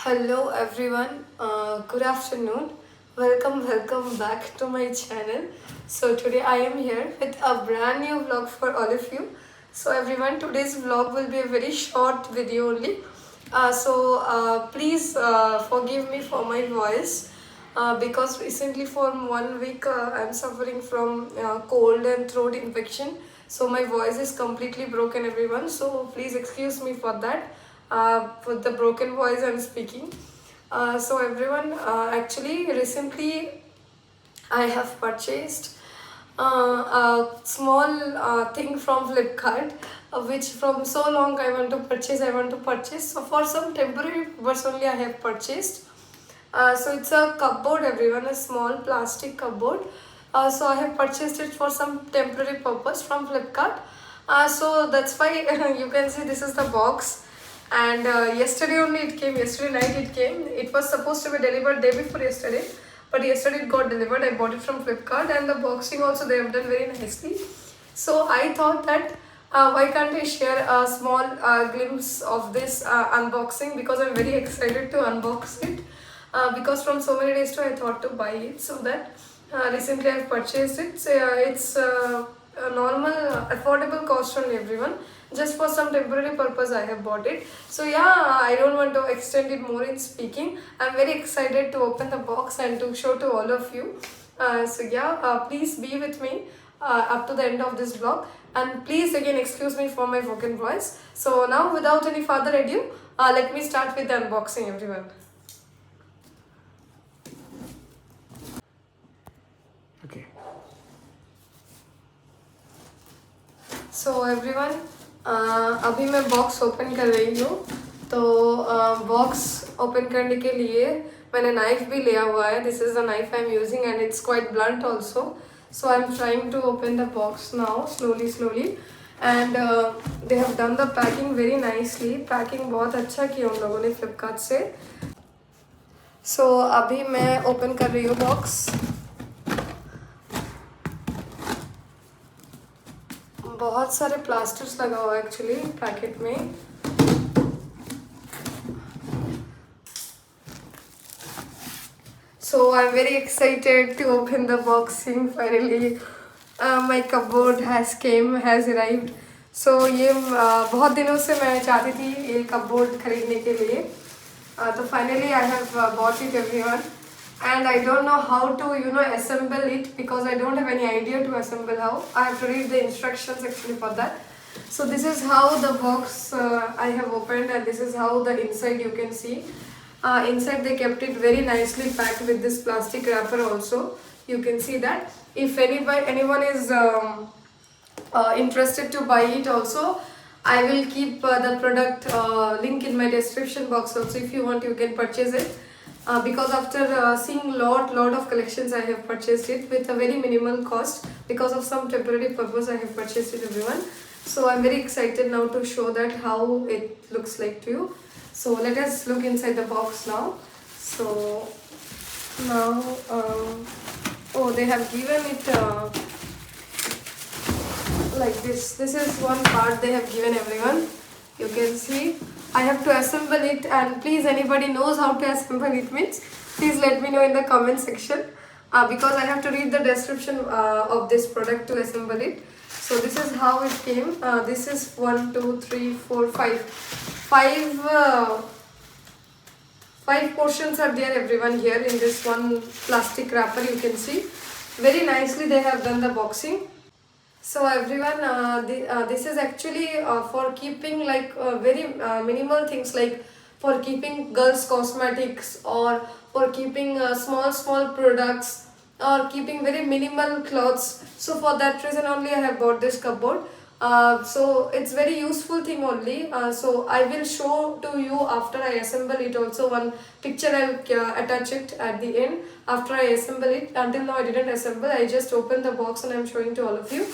Hello everyone, good afternoon. Welcome back to my channel. So today I am here with a brand new vlog for all of you. So everyone, today's vlog will be a very short video only. Please forgive me for my voice because recently for 1 week I'm suffering from cold and throat infection. So my voice is completely broken everyone. So please excuse me for that for the broken voice I'm speaking. So everyone, actually recently I have purchased a small thing from Flipkart, which from so long I want to purchase. So for some temporary purpose only I have purchased. So it's a cupboard, everyone, a small plastic cupboard. So I have purchased it for some temporary purpose from Flipkart. So that's why you can see this is the box. And yesterday only it came. Yesterday night it came. It was supposed to be delivered day before yesterday, but yesterday it got delivered. I bought it from Flipkart, and the boxing also they have done very nicely. So I thought that why can't I share a small glimpse of this unboxing, because I'm very excited to unbox it. Because from so many days too I thought to buy it, so that recently I've purchased it. So, it's a normal affordable cost on everyone. Just for some temporary purpose I have bought it. So yeah, I don't want to extend it more in speaking. I'm very excited to open the box and to show to all of you. Please be with me up to the end of this vlog, and please again excuse me for my broken voice. So now without any further ado, let me start with the unboxing, everyone. Okay. So everyone, अभी मैं box open कर रही हूँ. तो box open करने के लिए मैंने नाइफ भी लिया हुआ है. This is the knife I am using and it's quite blunt also. So I am trying to open the box now slowly and they have done the packing very nicely. Packing बहुत अच्छा किया उन लोगों ने फ्लिपकार्ट से. सो अभी मैं open कर रही हूँ बॉक्स. बहुत सारे प्लास्टर्स लगा हुआ है एक्चुअली पैकेट में. So I'm very excited to open the boxing finally. My cupboard has arrived. So ये बहुत दिनों से मैं चाहती थी ये cupboard खरीदने के लिए. तो finally I have bought it, everyone. And I don't know how to assemble it, because I don't have any idea to assemble how. I have to read the instructions actually for that. So this is how the box I have opened, and this is how the inside you can see. Inside they kept it very nicely packed with this plastic wrapper also. You can see that. If anyone is interested to buy it also, I will keep the product link in my description box also. If you want, you can purchase it. Because after seeing lot of collections, I have purchased it with a very minimal cost. Because of some temporary purpose I have purchased it, everyone. So I'm very excited now to show that how it looks like to you. So let us look inside the box now. So now oh, they have given it like this. This is one part they have given, everyone. You can see I have to assemble it, and please, anybody knows how to assemble it means, please let me know in the comment section, because I have to read the description of this product to assemble it. So this is how it came. This is 1 2 3 4 5 portions are there, everyone, here in this one plastic wrapper. You can see very nicely they have done the boxing. So everyone, this is actually for keeping like very minimal things, like for keeping girls cosmetics, or for keeping small products, or keeping very minimal clothes. So for that reason only I have bought this cupboard. So it's very useful thing only. So I will show to you after I assemble it also. One picture I will attach it at the end after I assemble it. Until now I didn't assemble. I just opened the box and I'm showing to all of you.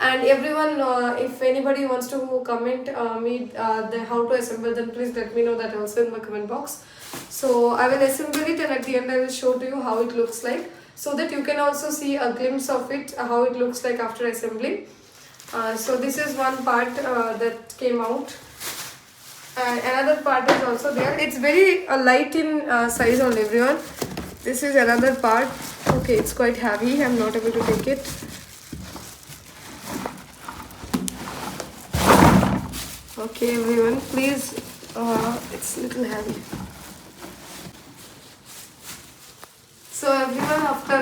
And everyone, if anybody wants to comment how to assemble, then please let me know that also in my comment box. So I will assemble it, and at the end I will show to you how it looks like, so that you can also see a glimpse of it, how it looks like after assembling. So this is one part that came out. And another part is also there. It's very light in size only, everyone. This is another part. Okay, it's quite heavy. I'm not able to take it. Okay, everyone, please. It's a little heavy. So everyone, after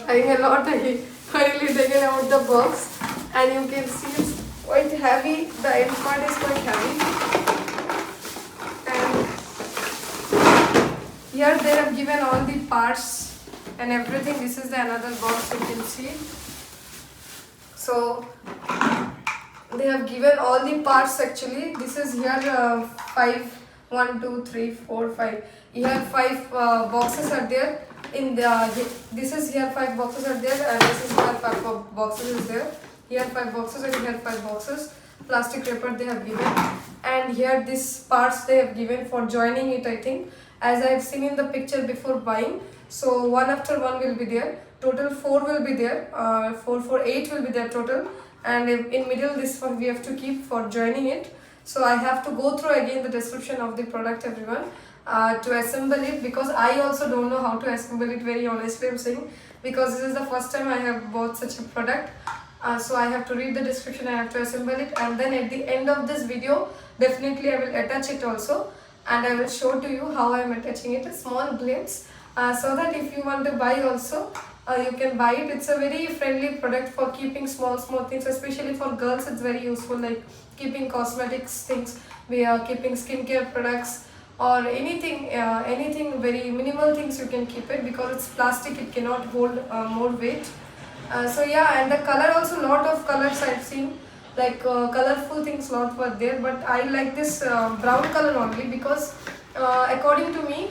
trying a lot, I finally taken out the box, and you can see it's quite heavy. The end part is quite heavy, and here they have given all the parts and everything. This is the another box, you can see. So they have given all the parts actually. This is here 5, 1, 2, 3, 4, 5. Here 5 boxes are there. In the this is here 5 boxes are there, and this is here 5 boxes is there. Here 5 boxes and here 5 boxes. Plastic wrapper they have given, and here these parts they have given for joining it, I think, as I have seen in the picture before buying. So one after one will be there. Total 4 will be there. 4 for 8 will be there total, and in middle this one we have to keep for joining it. So I have to go through again the description of the product, everyone, to assemble it, because I also don't know how to assemble it, very honestly I'm saying, because this is the first time I have bought such a product. So I have to read the description, I have to assemble it, and then at the end of this video definitely I will attach it also, and I will show to you how I am attaching it, a small glimpse, so that if you want to buy also, you can buy it. It's a very friendly product for keeping small things, especially for girls. It's very useful, like keeping cosmetics things, we are keeping skincare products, or anything anything very minimal things you can keep it, because it's plastic, it cannot hold more weight. So yeah, and the color also, lot of colors I've seen, like colorful things lot were there, but I like this brown color only, because according to me,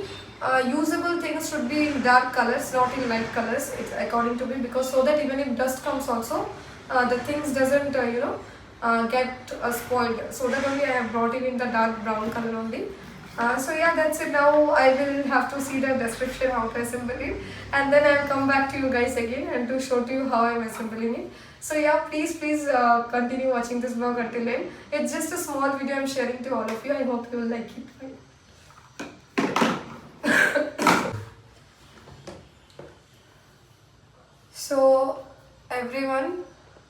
usable things should be in dark colors, not in light colors, according to me, because so that even if dust comes also, the things doesn't get spoiled. So that only I have brought it in the dark brown color only. So yeah, that's it. Now I will have to see the description how to assemble it, and then I will come back to you guys again and to show to you how I am assembling it. So yeah, please continue watching this vlog until end. It's just a small video I am sharing to all of you. I hope you will like it. So everyone,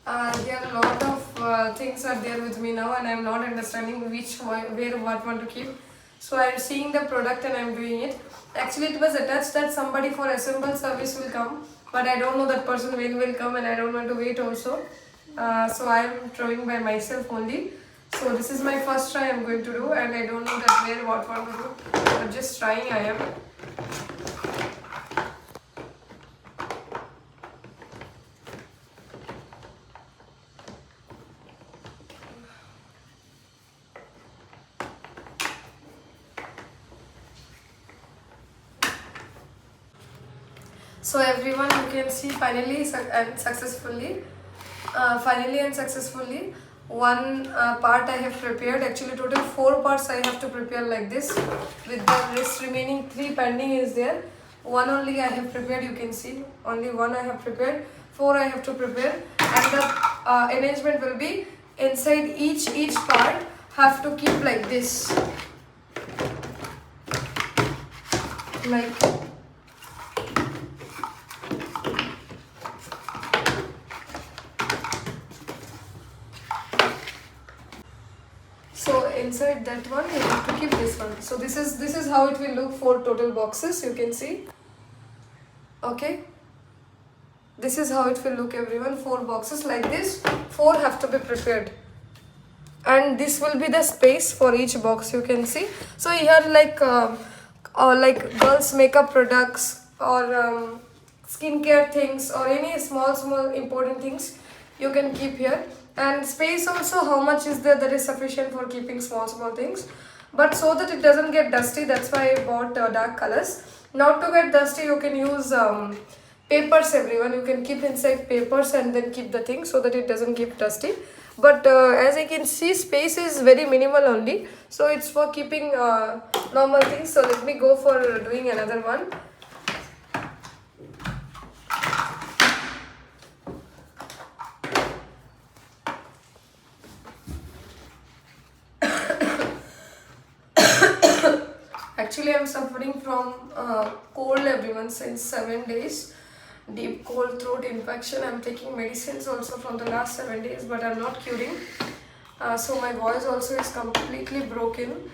there are a lot of things are there with me now, and I am not understanding where what want to keep. So I am seeing the product and I am doing it. Actually it was attached that somebody for assemble service will come, but I don't know that person when will come, and I don't want to wait also. So I am trying by myself only. So this is my first try I am going to do, and I don't know that where what want to do, but just trying I am. So everyone, you can see finally and successfully, one part I have prepared. Actually total 4 parts I have to prepare like this, with the rest remaining 3 pending is there. One only I have prepared, you can see, only one I have prepared. 4 I have to prepare, and the arrangement will be inside each part have to keep like this, like. So inside that one you have to keep this one. So this is how it will look for total boxes, you can see. Okay, this is how it will look, everyone. 4 boxes like this, 4 have to be prepared, and this will be the space for each box, you can see. So here like girls makeup products, or skincare things, or any small important things you can keep here. And space also, how much is there, that is sufficient for keeping small things, but so that it doesn't get dusty, that's why I bought dark colors. Not to get dusty, you can use papers, everyone. You can keep inside papers and then keep the thing, so that it doesn't get dusty. But as I can see, space is very minimal only, so it's for keeping normal things. So let me go for doing another one. Actually, I'm suffering from cold, everyone, since 7 days. Deep cold throat infection. I'm taking medicines also from the last 7 days, but I'm not curing. So my voice also is completely broken.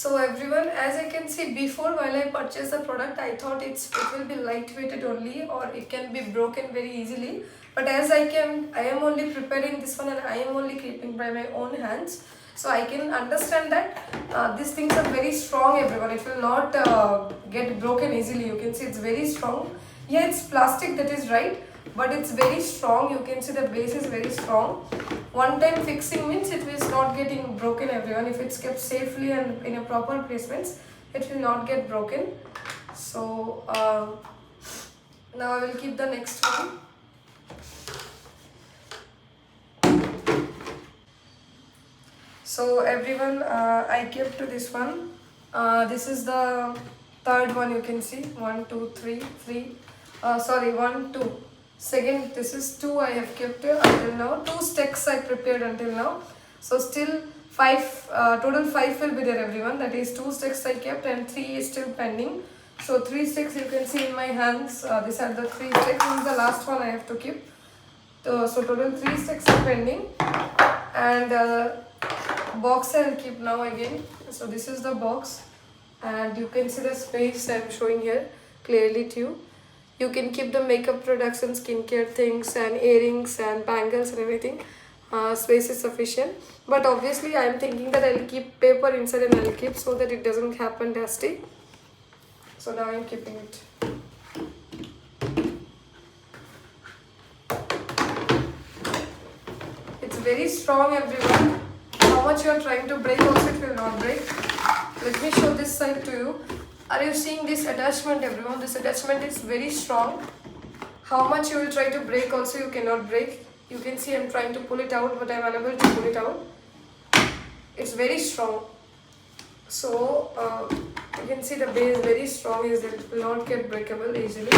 So everyone, as I can see before, while I purchased the product, I thought it will be lightweighted only, or it can be broken very easily. But as I am only preparing this one, and I am only keeping by my own hands. So I can understand that these things are very strong, everyone. It will not get broken easily. You can see it's very strong. Yeah, it's plastic, that is right, but it's very strong. You can see the base is very strong. One time fixing means it is not getting broken, everyone. If it's kept safely and in a proper placements, it will not get broken. So now I will keep the next one. So everyone, I kept to this one. This is the third one. You can see 1 2 3 3 sorry, 1 2. Second, this is 2 I have kept until now. 2 stacks I prepared until now. So still 5, total 5 will be there, everyone. That is 2 stacks I kept and 3 is still pending. So 3 sticks you can see in my hands. These are the 3 sticks. This is the last one I have to keep. So total 3 sticks are pending. And box I will keep now again. So this is the box. And you can see the space I am showing here clearly to you. You can keep the makeup products and skincare things and earrings and bangles and everything. Space is sufficient. But obviously I am thinking that I will keep paper inside and I will keep so that it doesn't happen dusty. So now I am keeping it. It's very strong, everyone. How much you are trying to break also it will not break. Let me show this side to you. Are you seeing this attachment, everyone? This attachment is very strong. How much you will try to break also you cannot break. You can see I am trying to pull it out, but I am unable to pull it out. It's very strong. So you can see the base very strong, is it will not get breakable easily.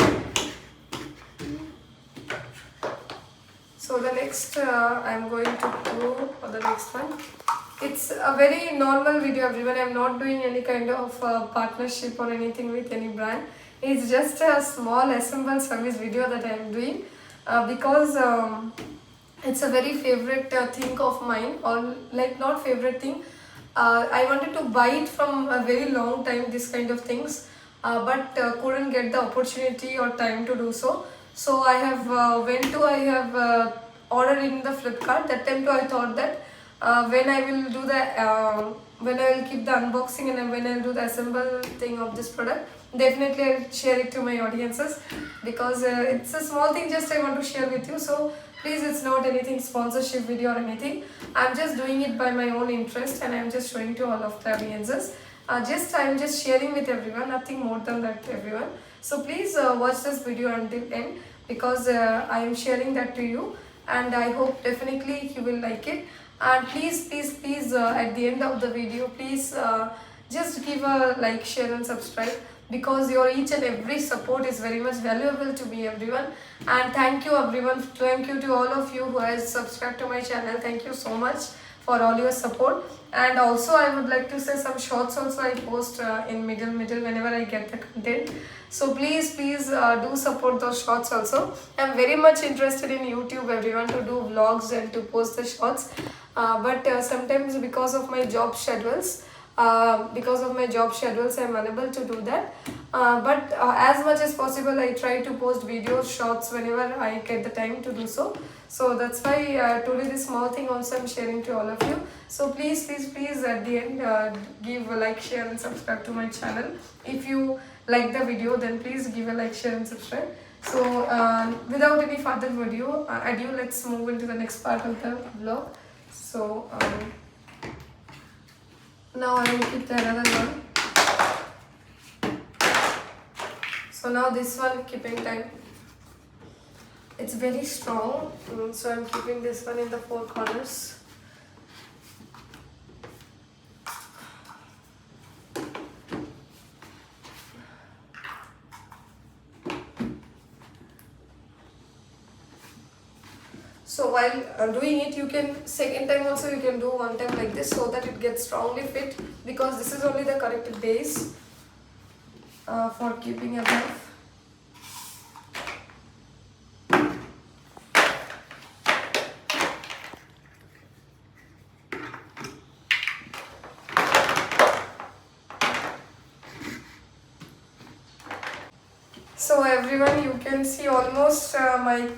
So the next I am going to go for the next one. It's a very normal video, everyone. I am not doing any kind of partnership or anything with any brand. It's just a small assemble service video that I am doing because it's a very favorite thing of mine, or like not favorite thing. I wanted to buy it from a very long time, this kind of things, but couldn't get the opportunity or time to do so. So I have ordered in the Flipkart. That time too I thought that when I will do the when I will keep the unboxing and when I will do the assemble thing of this product, definitely I will share it to my audiences, because it's a small thing just I want to share with you. So please, it's not anything sponsorship video or anything. I'm just doing it by my own interest and I'm just showing to all of the audiences. I'm just sharing with everyone, nothing more than that, everyone. So please watch this video until end, because I am sharing that to you and I hope definitely you will like it. And please at the end of the video, please just give a like, share and subscribe, because your each and every support is very much valuable to me, everyone. And thank you, everyone. Thank you to all of you who has subscribed to my channel. Thank you so much for all your support. And also I would like to say some shorts also I post in middle whenever I get the content. So please do support those shorts also. I'm very much interested in YouTube, everyone, to do vlogs and to post the shorts, but sometimes because of my job schedules I'm unable to do that, but as much as possible I try to post videos, shorts whenever I get the time to do so. So that's why today this small thing also I'm sharing to all of you. So please at the end give a like, share and subscribe to my channel. If you like the video, then please give a like, share and subscribe. So without any further ado, let's move into the next part of the vlog. So now I will keep the another one. So now this one, keeping time. It's very strong, so I'm keeping this one in the 4 corners. So while doing it, you can second time also you can do one time like this, so that it gets strongly fit, because this is only the correct base for keeping a knife. So everyone, you can see almost my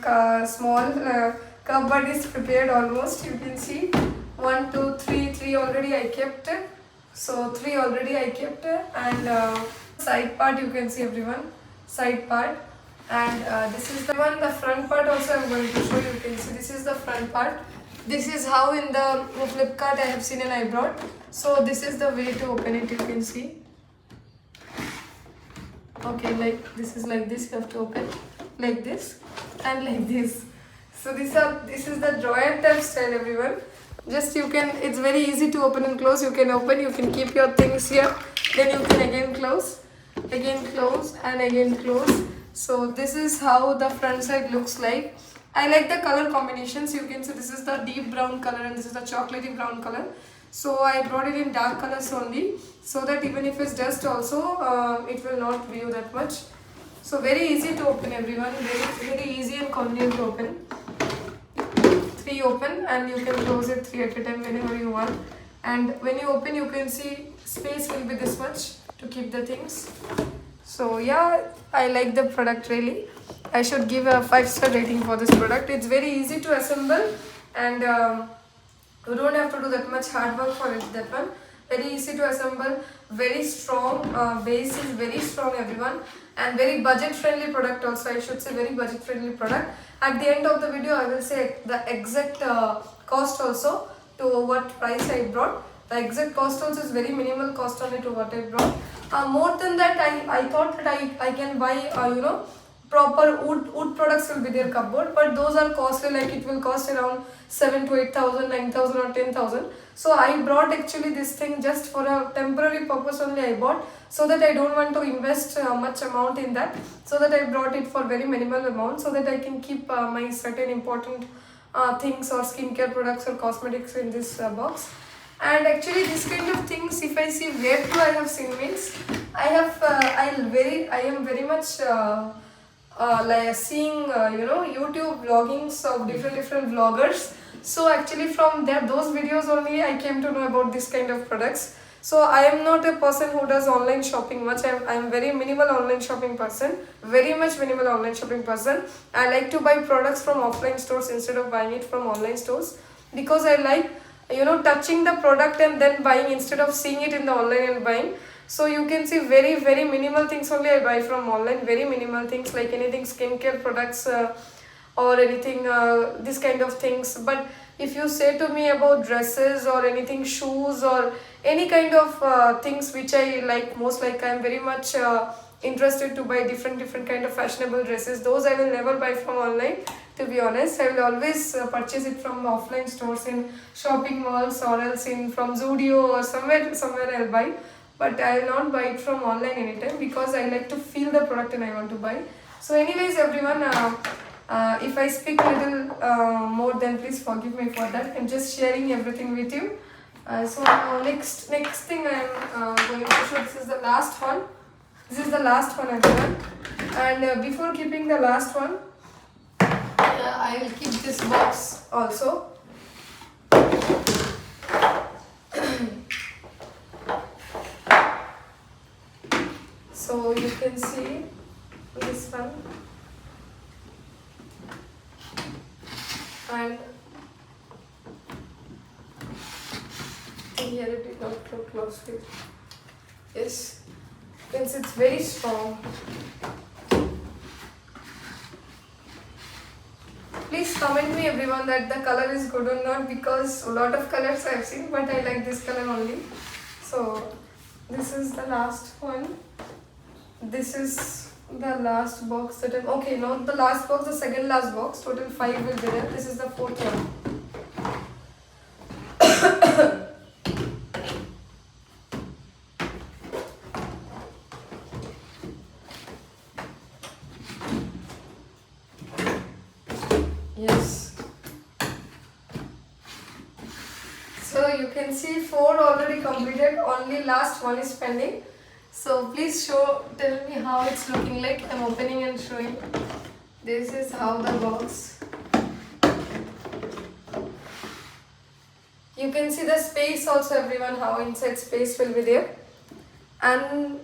small cupboard is prepared almost. You can see 1, 2, 3, 3 already I kept. So 3 already I kept, and side part you can see everyone, side part, and this is the one, the front part also I am going to show you. You can see this is the front part. This is how in the Flipkart I have seen and I brought. So this is the way to open it, you can see. Okay, like this is like this, you have to open like this and like this. So this is the drawer type style, everyone. Just you can, it's very easy to open and close. You can open, you can keep your things here, then you can again close and again close. So this is how the front side looks like. I like the color combinations. You can see this is the deep brown color and this is the chocolatey brown color. So I brought it in dark colors only, so that even if it's dust also, it will not view that much. So very easy to open, everyone. Very easy and convenient to open. 3 open and you can close it 3 at a time whenever you want. And when you open, you can see space will be this much to keep the things. So yeah, I like the product really. I should give a 5-star rating for this product. It's very easy to assemble, and you don't have to do that much hard work for it. That one very easy to assemble, very strong base is very strong, everyone, and very budget friendly product also. I should say very budget friendly product. At the end of the video I will say the exact cost also, to what price I brought. The exact cost also is very minimal cost only to what I brought. More than that, I thought that I can buy proper wood products will be their cupboard, but those are costly, like it will cost around 7 to 8,000, 9,000 or 10,000. So I brought actually this thing just for a temporary purpose only I bought, so that I don't want to invest much amount in that, so that I brought it for very minimal amount, so that I can keep my certain important things or skincare products or cosmetics in this box. And actually this kind of things, if I see where to I have seen means, I am very much like seeing YouTube vloggings of different vloggers. So actually from those videos only I came to know about this kind of products. So I am not a person who does online shopping much. I am very minimal online shopping person, very much minimal online shopping person. I like to buy products from offline stores instead of buying it from online stores, because I like touching the product and then buying instead of seeing it in the online and buying. So you can see very minimal things only I buy from online, very minimal things, like anything skincare products or anything this kind of things. But if you say to me about dresses or anything, shoes or any kind of things which I like most, like I am very much interested to buy different kind of fashionable dresses, those I will never buy from online. To be honest, I will always purchase it from offline stores in shopping malls, or else from Zudio or somewhere I'll buy. But I will not buy it from online anytime, because I like to feel the product and I want to buy. So anyways, everyone, if I speak a little more, then please forgive me for that. I'm just sharing everything with you. So next thing I am going to show. This is the last one. This is the last one, everyone. And before keeping the last one, I will keep this box also. So you can see this one, and here it is not so closely. Yes, you can see it's very strong. Please comment me, everyone, that the color is good or not, because a lot of colors I have seen, but I like this color only. So this is the last one. This is the last box that I'm, okay, not the last box, the second last box. Total 5 will be there. This is the 4th one. Yes. can see 4 already completed, only last one is pending. So please tell me how it's looking like. I'm opening and showing. This is how the box. You can see the space also, everyone, how inside space will be there. And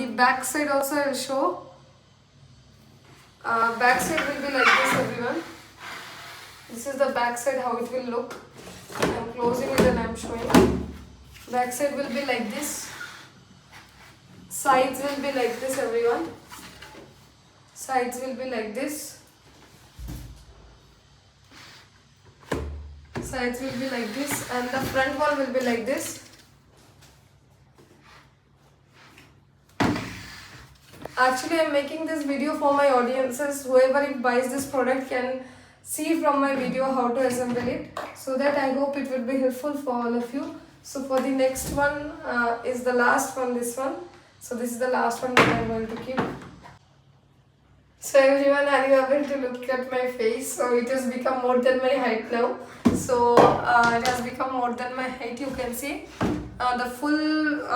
the back side also I will show. Back side will be like this, everyone. This is the back side, how it will look. I'm closing it and I'm showing. Back side will be like this. Sides will be like this, everyone. Sides will be like this. Sides will be like this, and the front wall will be like this. Actually, I'm making this video for my audiences. Whoever buys this product can see from my video how to assemble it. So that I hope it will be helpful for all of you. So for the next one is the last one, this one. So this is the last one that I'm going to keep. So everyone, are you able to look at my face? So it has become more than my height now. So it has become more than my height, you can see. The full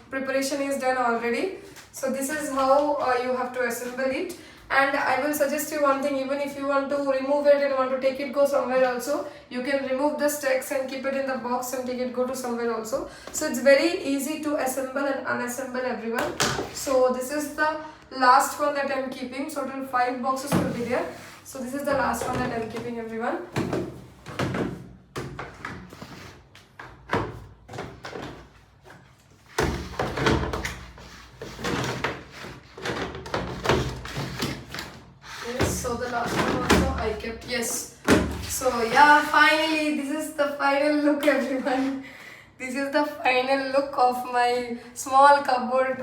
preparation is done already. So this is how you have to assemble it. And I will suggest you one thing, even if you want to remove it and want to take it go somewhere also, you can remove the sticks and keep it in the box and take it go to somewhere also. So it's very easy to assemble and unassemble, everyone. So this is the last one that I'm keeping. So total 5 boxes will be there. So this is the last one that I'm keeping, everyone. So the last one also I kept, yes. So yeah, finally this is the final look, everyone. This is the final look of my small cupboard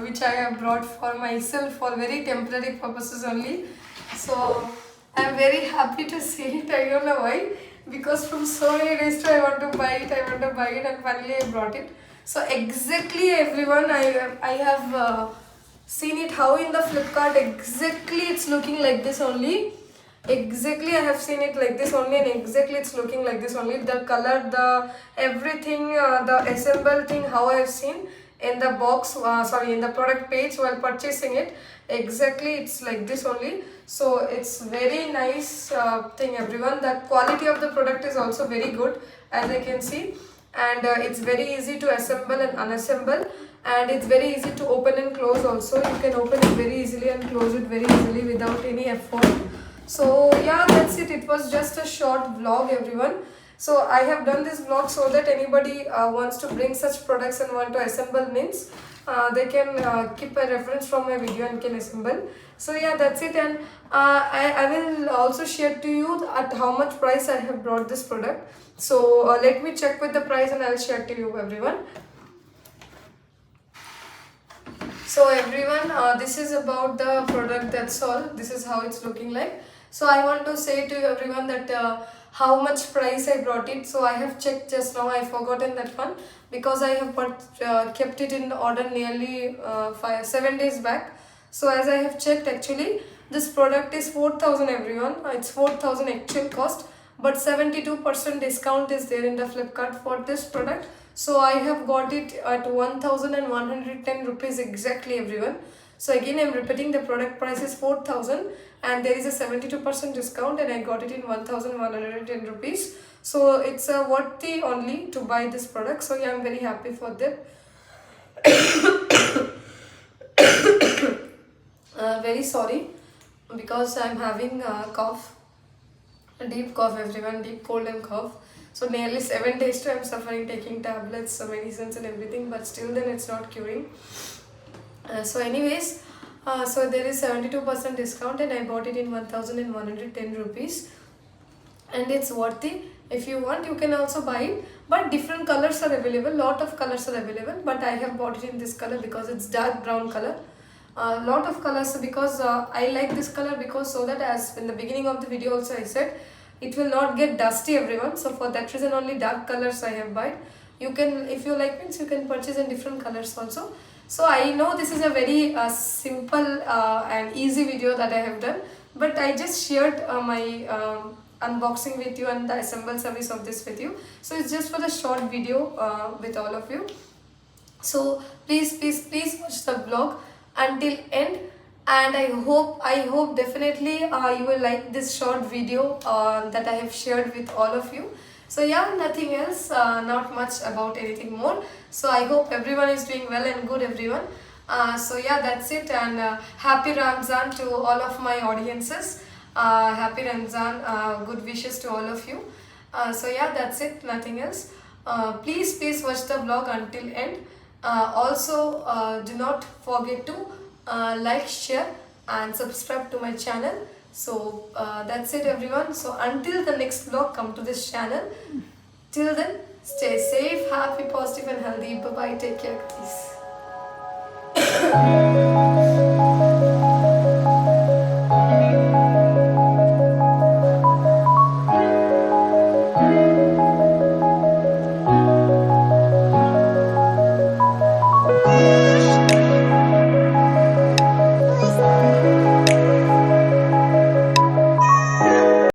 which I have brought for myself for very temporary purposes only. So I am very happy to see it. I don't know why, because from so many days I want to buy it, and finally I brought it. So exactly, everyone, I have seen it how in the Flipkart, exactly it's looking like this only. Exactly, I have seen it like this only, and exactly it's looking like this only. The color, the everything, the assemble thing, how I have seen in the box, in the product page while purchasing it, exactly it's like this only. So it's very nice thing, everyone. The quality of the product is also very good, as I can see, and it's very easy to assemble and unassemble, and it's very easy to open and close also. You can open it very easily and close it very easily without any effort. So yeah, that's it. It was just a short vlog, everyone. So I have done this vlog so that anybody wants to bring such products and want to assemble means they can keep a reference from my video and can assemble. So yeah, that's it. And I will also share to you at how much price I have brought this product. So let me check with the price and I'll share to you, everyone. So everyone, this is about the product, that's all. This is how it's looking like. So I want to say to you, everyone, that how much price I brought it. So I have checked just now, I forgotten that one, because I have kept it in order nearly 7 days back. So as I have checked, actually this product is 4,000, everyone. It's 4,000 actual cost, but 72% discount is there in the Flipkart for this product. So I have got it at 1,110 rupees exactly, everyone. So again, I'm repeating, the product price is 4,000 and there is a 72% discount, and I got it in 1,110 rupees. So it's worthy only to buy this product. So yeah, I'm very happy for that. Very sorry, because I'm having a cough, a deep cough, everyone, deep cold and cough. So nearly 7 days I'm suffering, taking tablets, medicines and everything, but still then it's not curing. So anyways, so there is 72% discount and I bought it in 1,110 rupees, and it's worthy. If you want, you can also buy it, but different colors are available, lot of colors are available, but I have bought it in this color because it's dark brown color. Lot of colors, because I like this color, because so that, as in the beginning of the video also I said, it will not get dusty, everyone. So for that reason only dark colors I have bought. You can, if you like means, you can purchase in different colors also. So I know this is a very simple and easy video that I have done, but I just shared my unboxing with you and the assemble service of this with you. So it's just for the short video with all of you. So please watch the vlog until end, and I hope definitely you will like this short video that I have shared with all of you. So yeah, nothing else, not much about anything more. So I hope everyone is doing well and good, everyone. So yeah, that's it, and happy Ramzan to all of my audiences. Happy Ramzan, good wishes to all of you. So yeah, that's it, nothing else. Please watch the vlog until end. Also, do not forget to like, share and subscribe to my channel. So that's it, everyone. So until the next vlog, come to this channel. Till then, stay safe, happy, positive and healthy. Bye bye, take care, please.